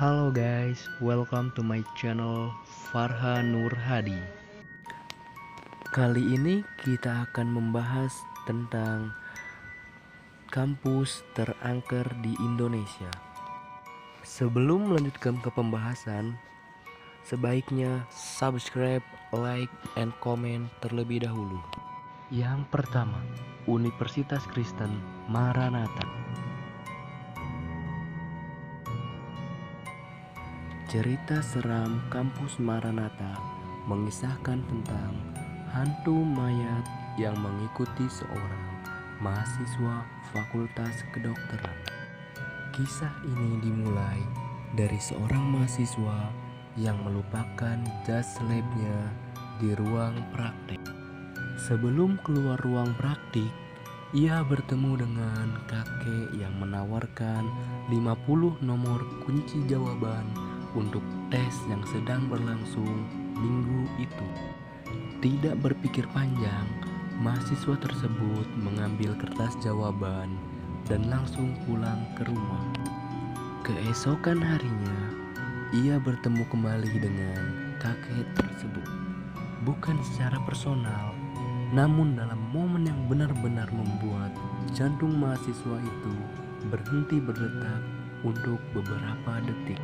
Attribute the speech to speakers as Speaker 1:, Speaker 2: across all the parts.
Speaker 1: Halo guys, welcome to my channel Farhan Nur Hadi. Kali ini kita akan membahas tentang kampus terangker di Indonesia. Sebelum melanjutkan ke pembahasan, sebaiknya subscribe, like, and comment terlebih dahulu. Yang pertama, Universitas Kristen Maranatha. Cerita seram kampus Maranatha mengisahkan tentang hantu mayat yang mengikuti seorang mahasiswa Fakultas Kedokteran. Kisah ini dimulai dari seorang mahasiswa yang melupakan jas labnya di ruang praktek. Sebelum keluar ruang praktik, ia bertemu dengan kakek yang menawarkan 50 nomor kunci jawaban untuk tes yang sedang berlangsung minggu itu. Tidak berpikir panjang, mahasiswa tersebut mengambil kertas jawaban dan langsung pulang ke rumah. Keesokan harinya, ia bertemu kembali dengan kakek tersebut. Bukan secara personal, namun dalam momen yang benar-benar membuat jantung mahasiswa itu berhenti berdetak untuk beberapa detik.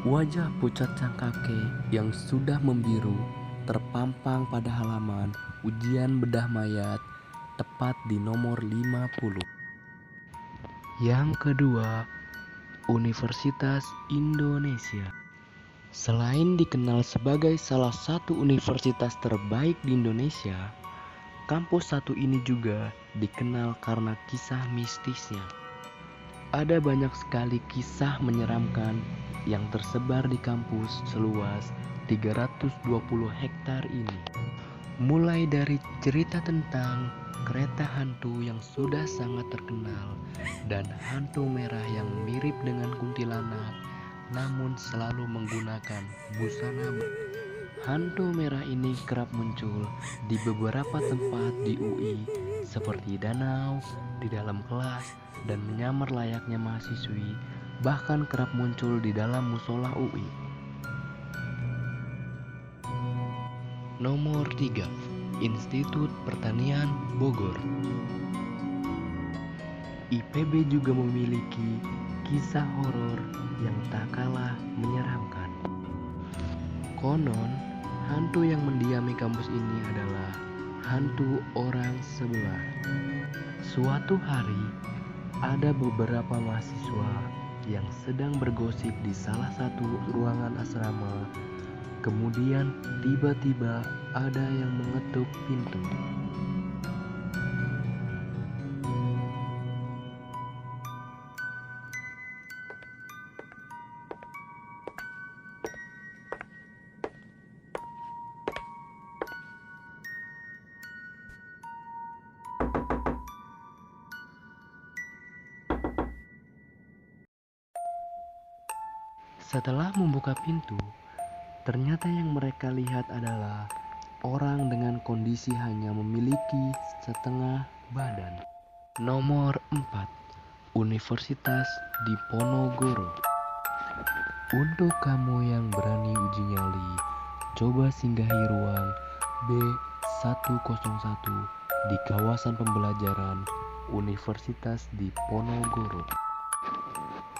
Speaker 1: Wajah pucat sang kakek yang sudah membiru terpampang pada halaman ujian bedah mayat tepat di nomor 50. Yang kedua, Universitas Indonesia. Selain dikenal sebagai salah satu universitas terbaik di Indonesia, kampus satu ini juga dikenal karena kisah mistisnya. Ada banyak sekali kisah menyeramkan yang tersebar di kampus seluas 320 hektar ini. Mulai dari cerita tentang kereta hantu yang sudah sangat terkenal dan hantu merah yang mirip dengan kuntilanak namun selalu menggunakan busana. Hantu merah ini kerap muncul di beberapa tempat di UI seperti danau, di dalam kelas, dan menyamar layaknya mahasiswi, bahkan kerap muncul di dalam musola UI. Nomor 3, Institut Pertanian Bogor. IPB juga memiliki kisah horor yang tak kalah menyeramkan. Konon, hantu yang mendiami kampus ini adalah hantu orang sebelah. Suatu hari, ada beberapa mahasiswa yang sedang bergosip di salah satu ruangan asrama. Kemudian tiba-tiba ada yang mengetuk pintu. Setelah membuka pintu, ternyata yang mereka lihat adalah orang dengan kondisi hanya memiliki setengah badan. Nomor 4, Universitas Diponegoro. Untuk kamu yang berani uji nyali, coba singgahi ruang B101 di kawasan pembelajaran Universitas Diponegoro.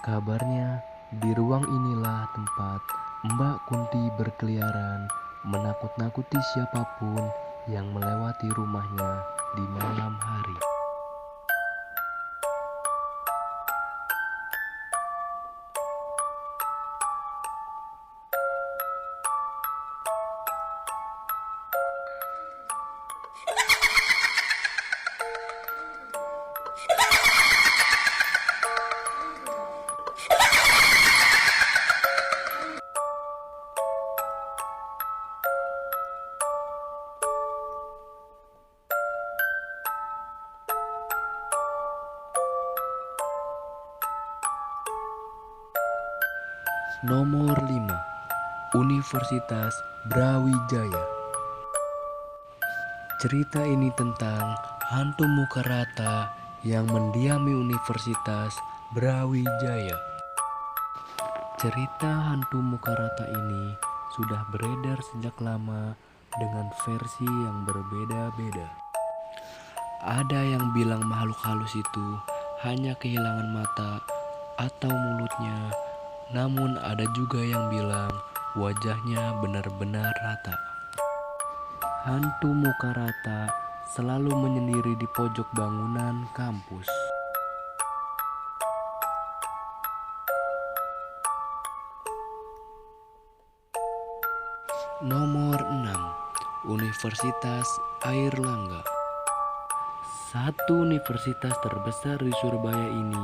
Speaker 1: Kabarnya, di ruang inilah tempat Mbak Kunti berkeliaran, menakut-nakuti siapapun yang melewati rumahnya di malam hari. Nomor 5, Universitas Brawijaya. Cerita ini tentang hantu muka rata yang mendiami Universitas Brawijaya. Cerita hantu muka rata ini sudah beredar sejak lama dengan versi yang berbeda-beda. Ada yang bilang makhluk halus itu hanya kehilangan mata atau mulutnya, namun ada juga yang bilang wajahnya benar-benar rata. Hantu muka rata selalu menyendiri di pojok bangunan kampus. Nomor 6. Universitas Airlangga. Satu universitas terbesar di Surabaya ini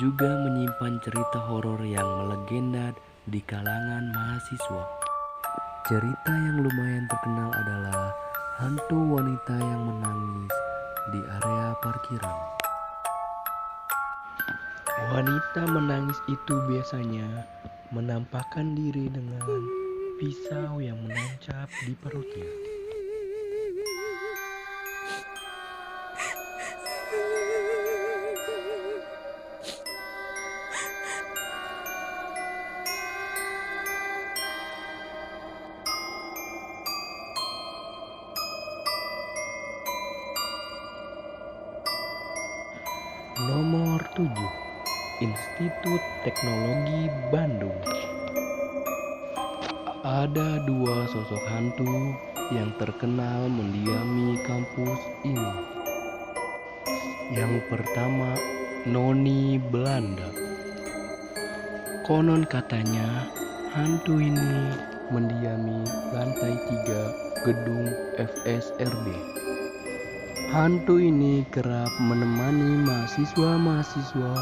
Speaker 1: juga menyimpan cerita horor yang melegenda di kalangan mahasiswa. Cerita yang lumayan terkenal adalah hantu wanita yang menangis di area parkiran. Wanita menangis itu biasanya menampakkan diri dengan pisau yang menancap di perutnya. Nomor 7. Institut Teknologi Bandung. Ada dua sosok hantu yang terkenal mendiami kampus ini. Yang pertama, Noni Belanda. Konon katanya, hantu ini mendiami lantai 3 gedung FSRD. Hantu ini kerap menemani mahasiswa-mahasiswa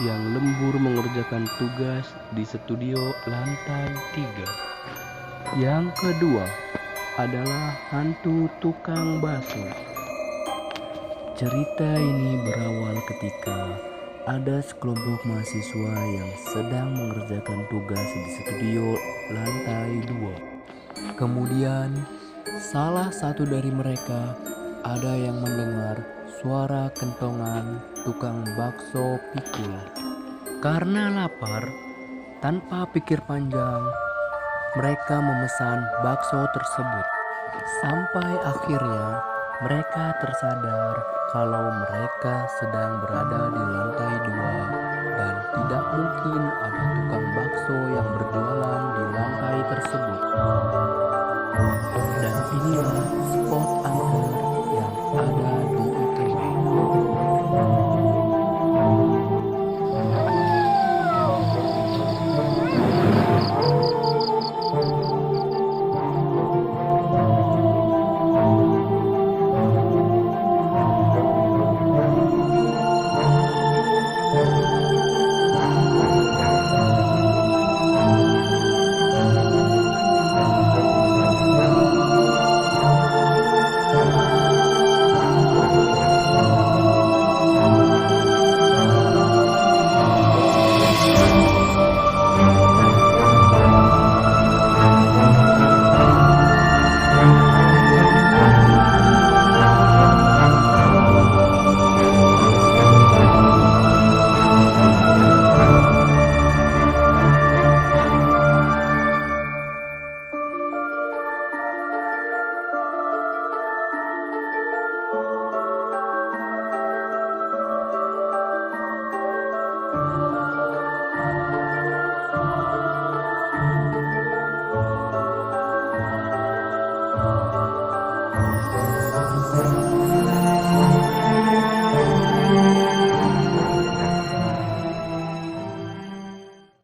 Speaker 1: yang lembur mengerjakan tugas di studio lantai 3. Yang kedua adalah hantu tukang bakso. Cerita ini berawal ketika ada sekelompok mahasiswa yang sedang mengerjakan tugas di studio lantai 2. Kemudian salah satu dari mereka ada yang mendengar suara kentongan tukang bakso pikul. Karena lapar, tanpa pikir panjang, mereka memesan bakso tersebut. Sampai akhirnya mereka tersadar kalau mereka sedang berada di lantai 2 dan tidak mungkin ada tukang bakso yang berjualan di lantai tersebut. Dan inilah spot angker yang ada di ITB.